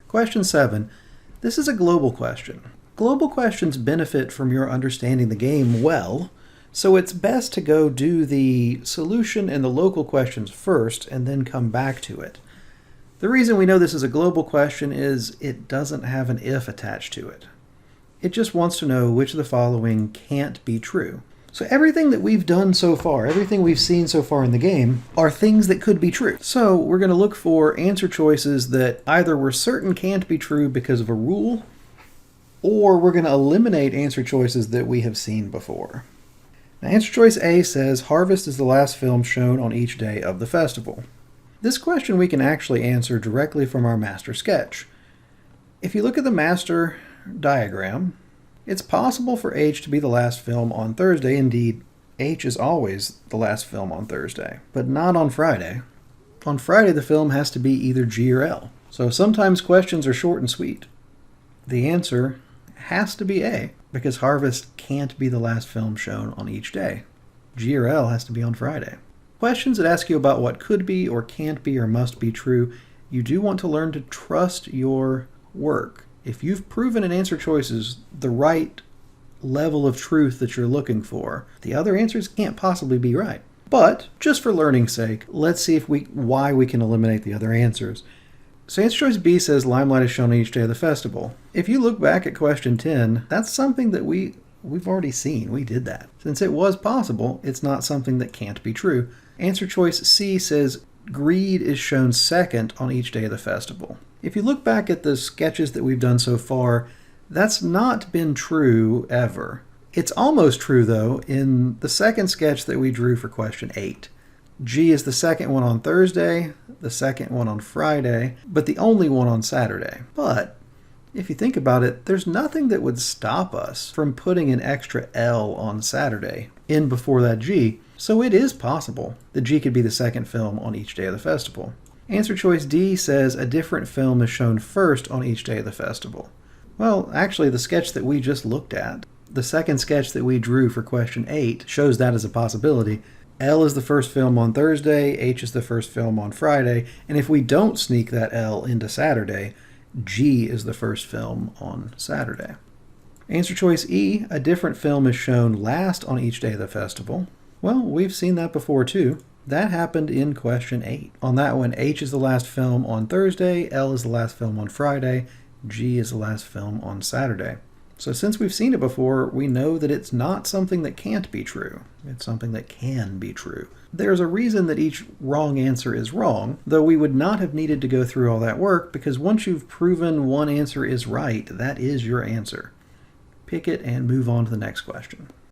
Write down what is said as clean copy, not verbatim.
Question 7. This is a global question. Global questions benefit from your understanding the game well, so it's best to go do the solution and the local questions first and then come back to it. The reason we know this is a global question is it doesn't have an if attached to it. It just wants to know which of the following can't be true. So everything that we've done so far, everything we've seen so far in the game, are things that could be true. So we're going to look for answer choices that either we're certain can't be true because of a rule, or we're going to eliminate answer choices that we have seen before. Now, answer choice A says, harvest is the last film shown on each day of the festival. This question we can actually answer directly from our master sketch. If you look at the master diagram, it's possible for H to be the last film on Thursday. Indeed, H is always the last film on Thursday, but not on Friday. On Friday, the film has to be either G or L. So sometimes questions are short and sweet. The answer has to be A, because Harvest can't be the last film shown on each day. G or L has to be on Friday. Questions that ask you about what could be or can't be or must be true, you do want to learn to trust your work. If you've proven in answer choices the right level of truth that you're looking for, the other answers can't possibly be right. But just for learning's sake, let's see why we can eliminate the other answers. So answer choice B says limelight is shown on each day of the festival. If you look back at question 10, that's something that we've already seen. We did that. Since it was possible, it's not something that can't be true. Answer choice C says greed is shown second on each day of the festival. If you look back at the sketches that we've done so far, that's not been true ever. It's almost true, though, in the second sketch that we drew for question 8. G is the second one on Thursday, the second one on Friday, but the only one on Saturday. But if you think about it, there's nothing that would stop us from putting an extra L on Saturday in before that G, so it is possible that G could be the second film on each day of the festival. Answer choice D says a different film is shown first on each day of the festival. Well, actually, the sketch that we just looked at, the second sketch that we drew for question 8, shows that as a possibility. L is the first film on Thursday, H is the first film on Friday, and if we don't sneak that L into Saturday, G is the first film on Saturday. Answer choice E, a different film is shown last on each day of the festival. Well, we've seen that before too. That happened in question 8. On that one, H is the last film on Thursday, L is the last film on Friday, G is the last film on Saturday. So since we've seen it before, we know that it's not something that can't be true. It's something that can be true. There's a reason that each wrong answer is wrong, though we would not have needed to go through all that work, because once you've proven one answer is right, that is your answer. Pick it and move on to the next question.